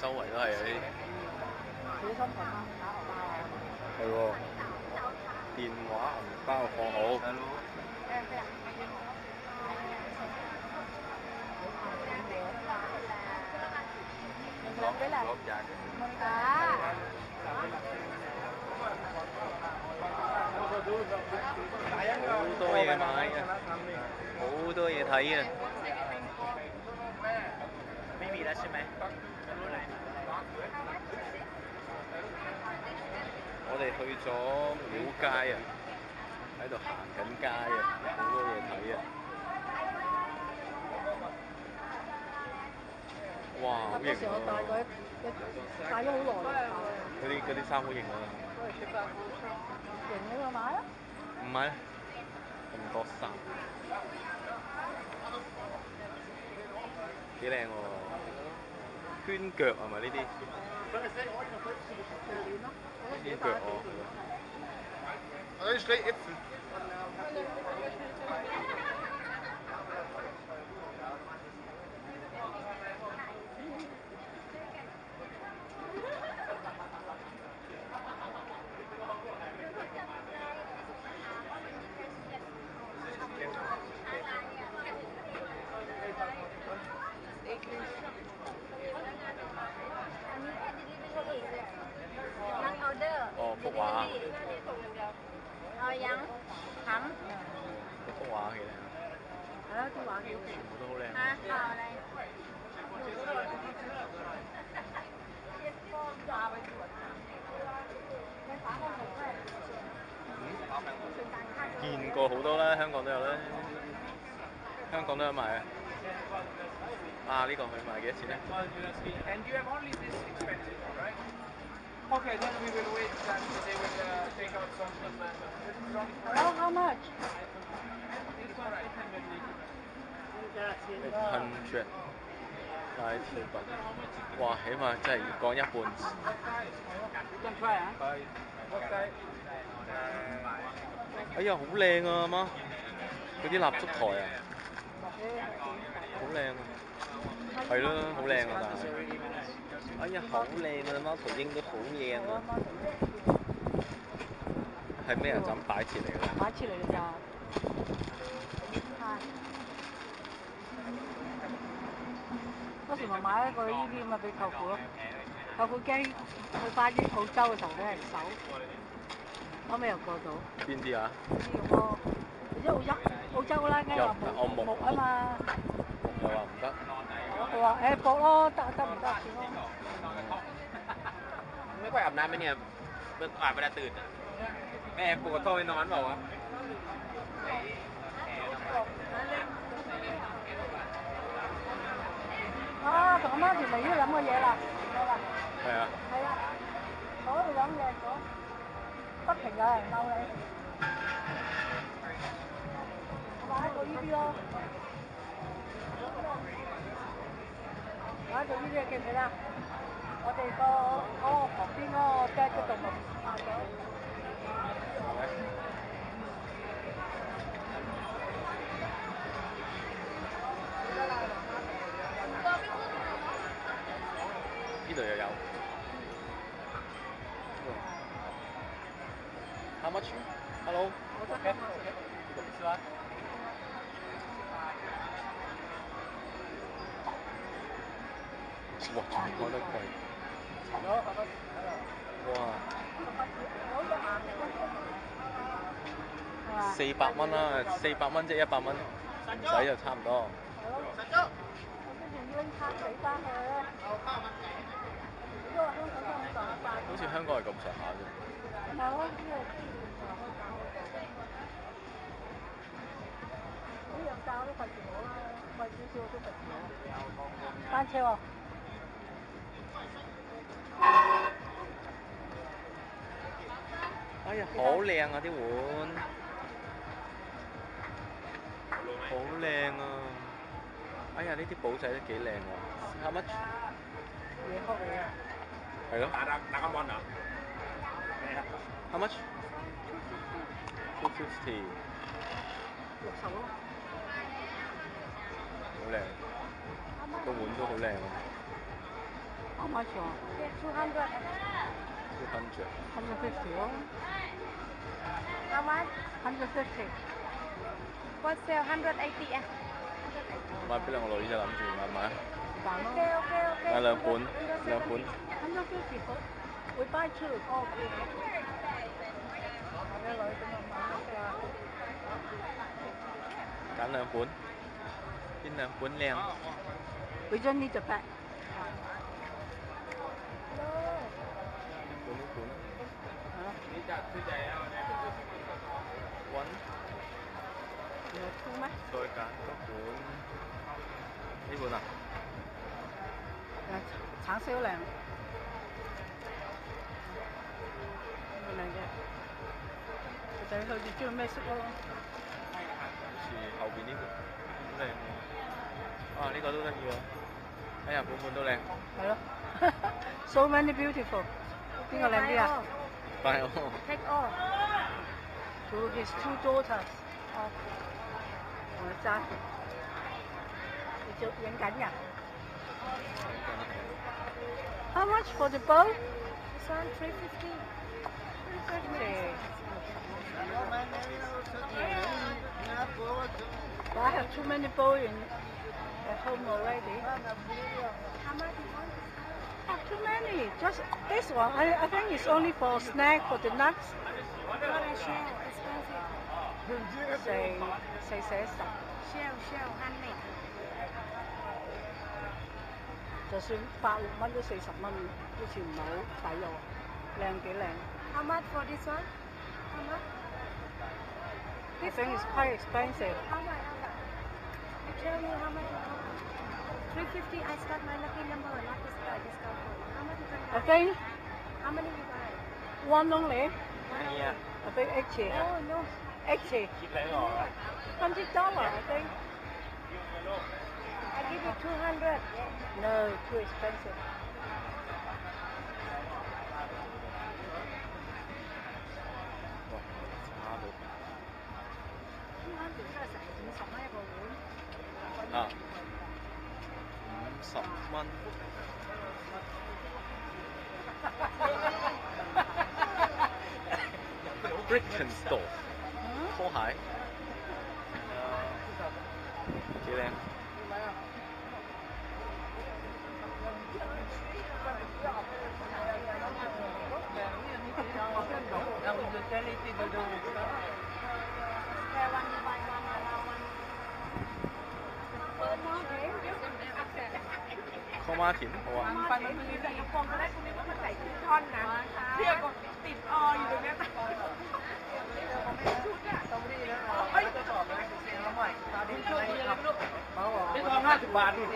周圍都係嗰啲。小心同媽打荷包啊！係喎，電話銀包放好。好多嘢買啊，好多嘢睇啊。咪咪啦，係咪？我哋去咗廟街啊，喺度行緊街啊，好多嘢睇啊！哇，好型嗰時我戴咗好耐。嗰啲衫好型啊！型你咪買啊！唔買啦，咁多衫，幾靚喎！圈腳係咪呢啲？圈腳哦。哦，幅畫。幅畫幾靚。係啊，啲畫幾全部都好靚。見過好多啦，香港都有啦，香港都有賣啊！啊，呢個佢賣幾多錢咧？Okay, then we will wait that they will take out some. Hello, how much? 100拉條筆，哇！起碼真係講一半。哎呀，好靚啊，媽！嗰啲蠟燭台啊，好靚啊！係咯，好靚啊，但係。哎呀，好靚啊！貓頭鷹都好靚啊！係咩啊？就咁擺設嚟㗎？擺設嚟㗎咋？嗰時咪買一個呢啲咁啊俾舅父咯，舅父驚去翻啲澳洲嘅時候俾人搜，後尾又過到。邊啲啊？呢啲咁咯，即係澳洲啦，梗係話木啊嘛。木又話唔得。佢話誒搏咯，得唔得算咯。ไม่ค่อยอาบน้ำไหมเนี่ยอาบเวลาตื่นแม่ปวดโทรไปนอนเปล่าวะ啊，同阿媽條尾都飲過嘢啦，係啊。係啊，嗰度飲嘢咗，不停有人嬲你。我買一個呢啲咯，買一個呢啲記唔記得？我哋嗰個旁邊嗰個隻嘅動物賣咗。呢度又有。How much? Hello. Okay. 哇！仲講得貴。哇！400蚊啦，400蚊即係100蚊，唔使就差唔多。跟住要拎卡俾翻佢咧。好似香港係咁上下啫。係咯，呢樣教都費事我啦，貴少少都費事我。單車喎。哎呀，好靚啊啲碗，好靚啊！哎呀，呢啲簿仔都幾靚喎。How much？嘢曲嚟嘅。係咯。打金蚊啊 How much？ 250。60咯。好靚，個碗都好靚啊！ How much? Okay, 200. 200 150 哦。How much? 150。What sale? 180 啊。買俾兩個女啫，諗住買唔買啊？揀咯。 Okay, okay, okay. 買兩本，兩本。 150好。We buy two. 哦。啲女咁啊買乜㗎？揀兩本，邊兩本靚？ We don't need the bag. 呢本揾原來粗咩？再揀嗰本，呢本啊？橙色好靚，好靚嘅。其實佢哋中意咩色咯？好似後邊呢本好靚喎。啊，呢個都得意喎。哎呀，本本都靚。係咯。So many beautiful。邊個靚啲啊？快哦！ Take all. To his two daughters。哦。同佢揸。你做影緊㗎 ？How much for the bow? This one 350. 350. I have too many bows at home already. How much you want? Too many. Just this one. I think it's only for snack for the nuts. Not a shell. Expensive. 440. Shell, handmade. 就算100、6蚊都40蚊，好似唔係好抵喎。靚幾靚。How much for this one? How much? I think it's quite expensive. How much? I tell you how much. 350. I start my lucky number, not this guy. Discount code. How much you I buy? think How many you buy? one only. 係啊， I think 80. Oh no. 80. 貼你我啊！ $100 I think. I give you 200. No, too expensive. 哇，差到200真係成50蚊一個碗。啊！50蚊。Birkenstock 拖鞋，幾靚。Con Martin 好啊。นี่ทอง50 บาทนี่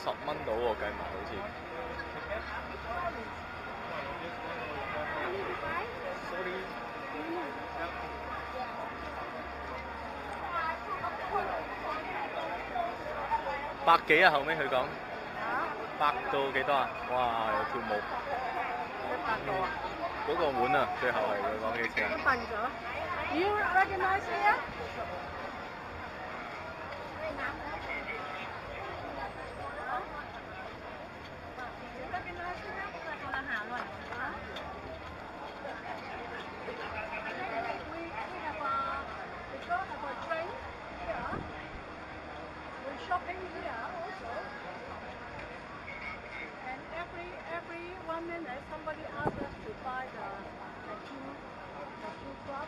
50蚊到喎，計埋好似。Sorry。百幾啊，後尾佢講。100到幾多啊？哇！有跳舞。100個啊！嗰個碗啊，最後係佢講幾錢啊？笨咗。You recognize here? Shopping here also, and every 1 minute somebody asks us to buy the two crop.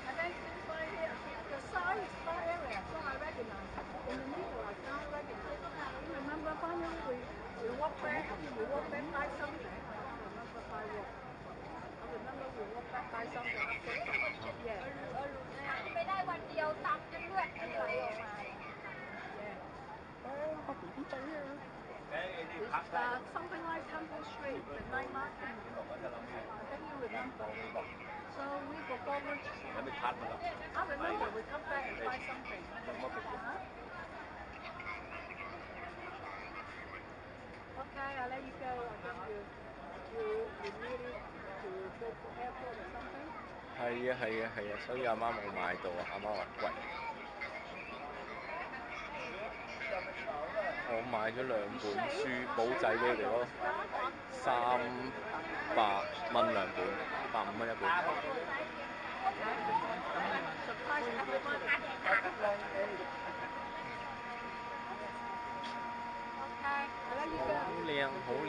And then since right here, the size is small area, so I recognize it. In the middle, I can't recognize it. You remember finally we walk back by something. I don't remember by what. I remember we walk back by something. Yeah. ไม่ได้วันเดียวตำจนเลือดไหลออกมา It's something like Temple Street, the night market. I think you remember. So we go forward. I remember we come back and buy something. Okay, I'll let you go. I'll give you. you need it to go to airport or something? 係啊係啊係啊，所以阿媽冇買到啊，阿媽話貴。我買咗2本書簿仔俾佢哋咯，300蚊2本，150蚊1本。好靚，好靚。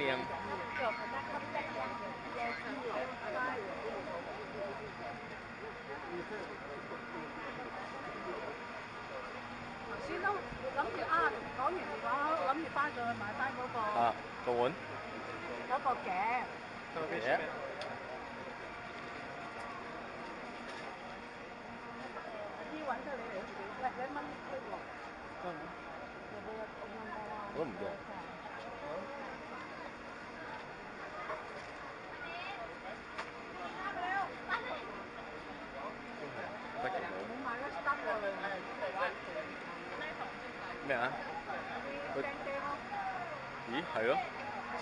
頭先都諗住啊，講完電話，諗住翻上去買翻嗰個啊，個碗。嗰個嘅。嘢。啲揾出你嚟，喂，1蚊推落。我都唔用。咩啊？咦，係咯，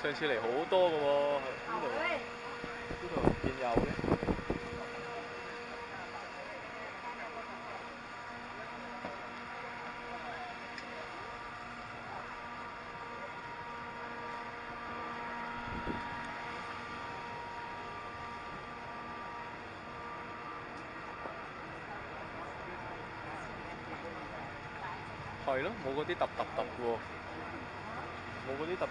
上次嚟好多嘅喎，呢度唔見有嘅。係咯，冇嗰啲揼喎，冇嗰啲揼。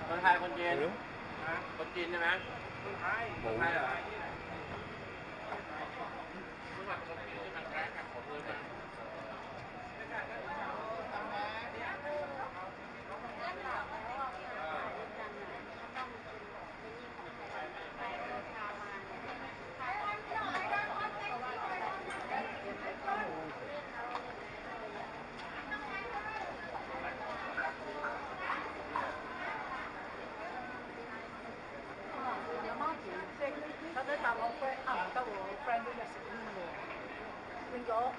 คนไทยคนจีนคนจีนใช่ไหมคนไทยคนไทยเหรอ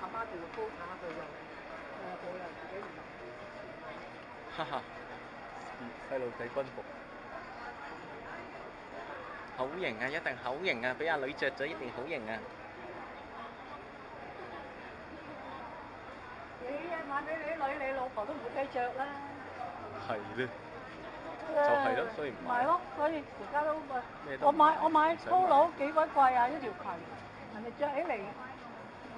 阿媽仲要煲茶佢喎，佢又自己唔落。哈哈，細路仔軍服，好型啊！一定好型啊！俾阿女着咗一定好型啊！你買俾你女，你老婆都唔會繼着啦。係咧，就係咯，所以唔買。係咯，所以而家都我買 Polo 幾鬼貴啊！一條裙，人哋着起嚟。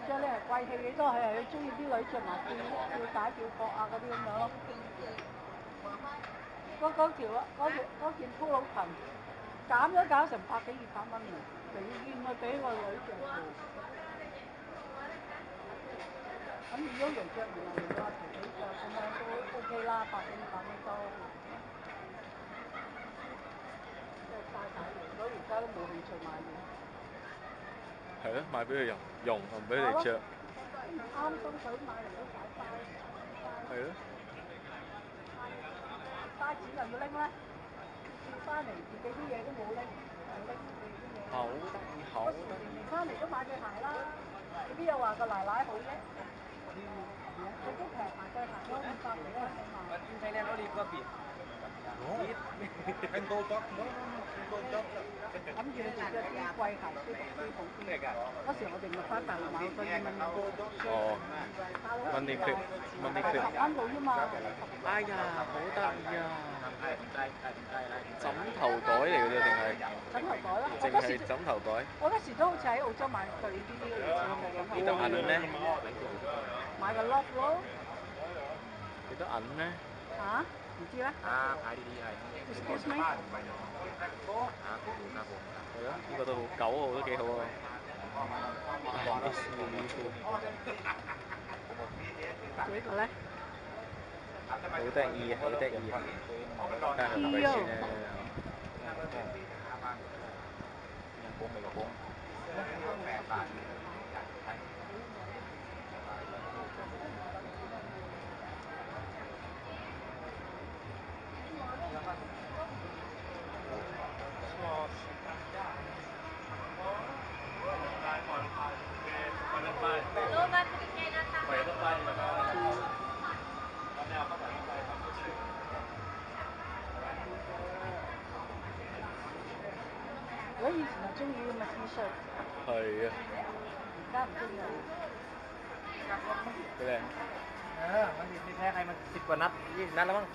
着你係貴氣幾多，係佢中意啲女着埋吊帶吊角啊嗰啲咁樣咯。嗰件 Polo 裙搞成100幾200蚊啊！俾個女着褲。咁如果人着唔係人話隨便着咁樣都 OK 啦，100幾200蚊都。即係嘥曬嘢，所以而家都冇興趣買嘢。係咯，買俾佢用，又唔俾佢哋着。啱心水買嚟都搞嘥。係咯。嘥錢又要拎咧，翻嚟自己啲嘢都冇拎，又拎自己啲嘢。好得意，好得意。翻嚟都買對鞋啦，你邊有話個奶奶好啫？佢都平買對鞋咯，500幾啊嘛。ใช้แรงเราดีกว่าปิดเป็นโตจ็อก諗住你着啲貴鞋舒服啲。嗰時我哋咪翻大陸買嗰啲蚊哦，money clip。10蚊到啫嘛。哎呀，好得意啊！枕頭袋嚟嘅啫，定係？枕頭袋咯。淨係枕頭袋。我嗰時都好似喺澳洲買對呢啲嘅幾多銀咧？買個 lock 咯。幾多銀咧？嚇？唔知咧。ขายดีๆ Excuse me。ครับผมครับผม係咯，呢個都9號都幾好啊。呢個咧？好得意啊！好得意啊！睇下佢貴錢咧。以前就中意咁嘅 T 恤，係啊，而家唔中意。幾靚。มันมีแพ้ใครมัน10 กว่านัด 20 นัดแล้วมั้ง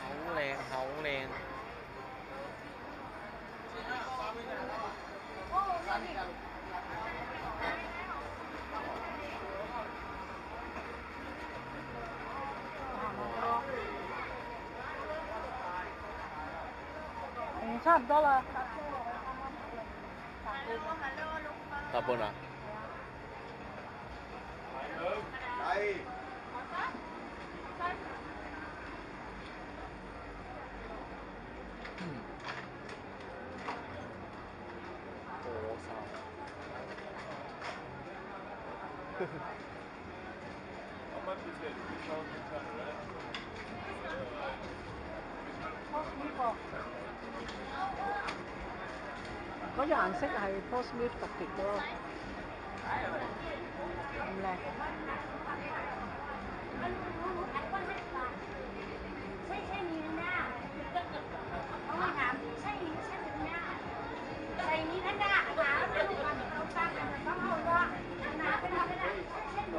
好靚，好靚。差唔多啦。搭半啊？波衫。嗰隻顏色係 Portsmouth 特別嘅咯，唔靚。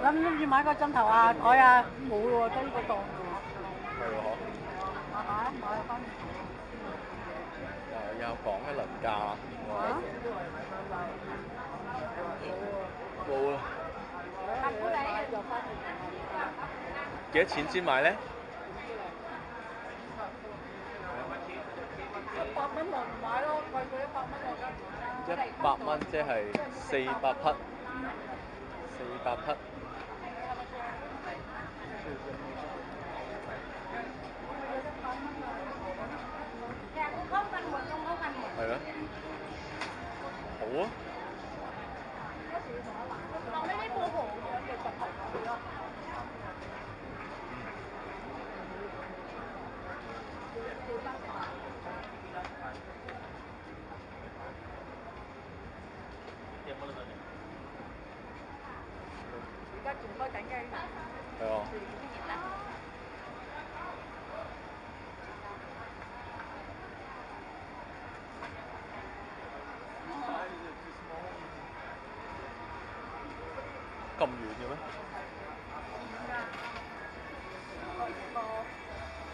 諗住買個枕頭啊台啊，冇喎，得呢個檔喎。係喎嗬。買翻。又講一輪價。冇啊。幾多錢先買咧？100蚊我唔買咯，貴過100蚊我梗唔買。？100蚊即係400匹，400匹。係咯。好啊。當呢啲布豪嘅實頭佢咯。而家仲開緊機。係啊。咁遠嘅咩？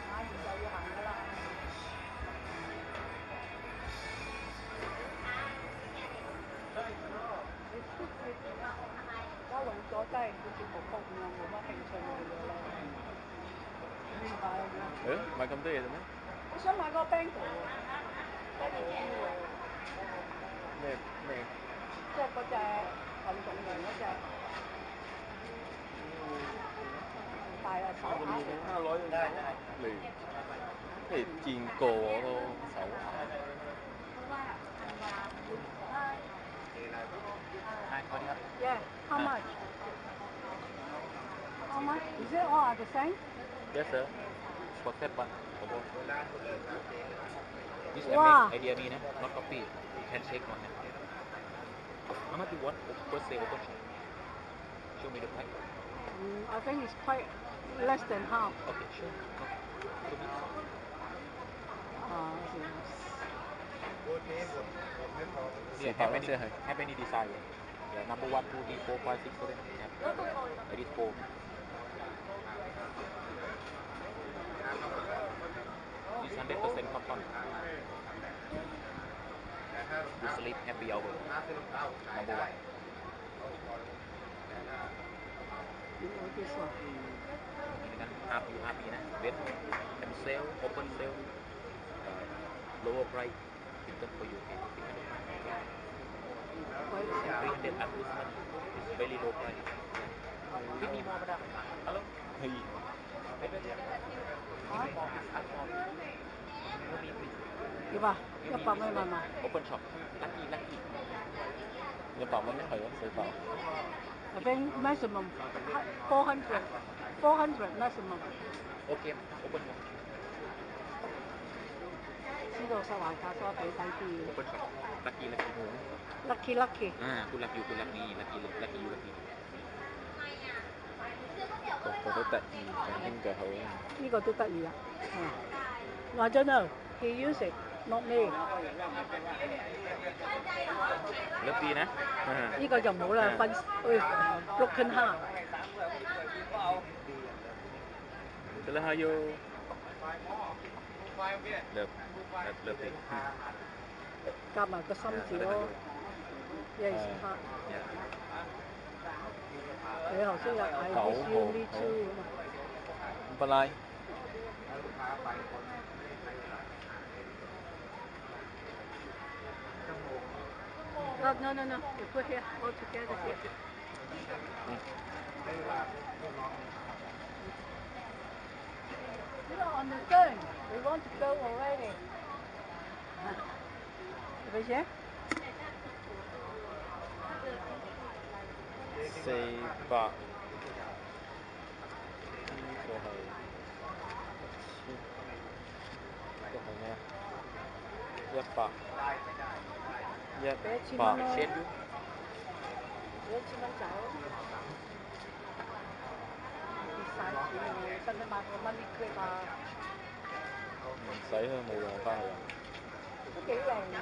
買完就要行㗎啦。而家老咗真係好似冇福咁樣，冇乜興趣買嘢啦。點解嘅？買咁多嘢做咩？我想買個 Bangle 喎。咩？即係嗰隻運動員嗰隻。大啊手鐲。未見過我都手鐲。Yeah, how much? How much? Is it all the same? Yes sir. For step 1 This Wow. idea me, not copy. Handshake one. How much you want? First say open shop. Show me the price. I think it's quite less than half. Okay, sure. Yeah, have any design? Yeah, number 1, 2, 3, 4, 5, 6, 7. Yeah. It is 4. This 100% cotton. You sleep happy hour. Number 1. This one. Ini kan happy na. Wait, and sale, open sale, lower price. It's for you. 300 advertisement is very low price. Give me more, madam. Hello. Hey.幾百？100蚊買嘛 Open shop. Lucky. 100蚊係咯，400。I think maximum 400 maximum。 Okay, open shop. 知道實華價所以俾低啲。 Open shop. Lucky. Lucky。Good luck you, lucky. 覺得得意，咁應該好。呢個都得意啊。I don't know. He used it, not me. lớp đi nè 呢個就唔好啦，分broken heart。 Tức là hayo lớp đi 夾埋個心字咯。Yes, heart。你頭先有 I miss you, me too 啊嘛。唔เป็นไร No, no, no. You put here all together here. You know, on the phone, we want to go already. 係咪先？400呢個係呢個係咩啊？100俾1,000蚊咯， set vô 俾1,000蚊走，跌晒錢啊！使唔使買個 money clip 啊？唔使啦，冇用翻去啊。都幾靚啊！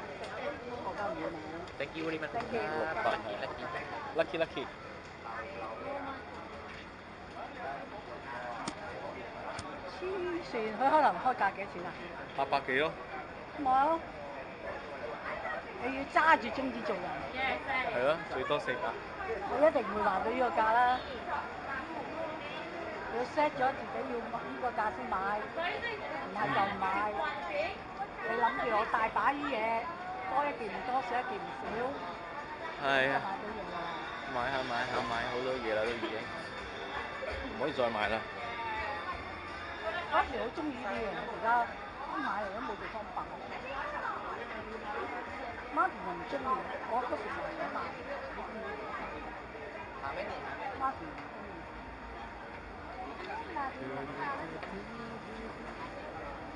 我梗唔會買啦。 thank you very much Thank you. lucky lucky。黐線，佢可能開價幾錢啊800幾咯。咪係咯，你要揸住宗旨做人。係咯，最多400。我一定唔會還到呢個價啦。要 set 咗自己要呢個價先買，唔係就唔買。你諗住我大把啲嘢，多一件唔多，少一件唔少，係啊，買到嘢啦。買好多嘢啦都已經，唔可以再買啦。嗰時好中意呢啲嘢，而家一買嚟都冇地方擺。媽咪又唔中意，我嗰時就唔想買。媽咪唔中意。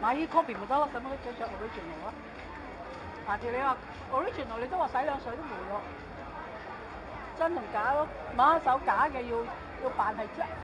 買呢 copy 咪得咯，使乜都着 original 啊？下次你話 original 你都話洗兩水都冇咯，真同假咯，買一手假嘅要扮係真。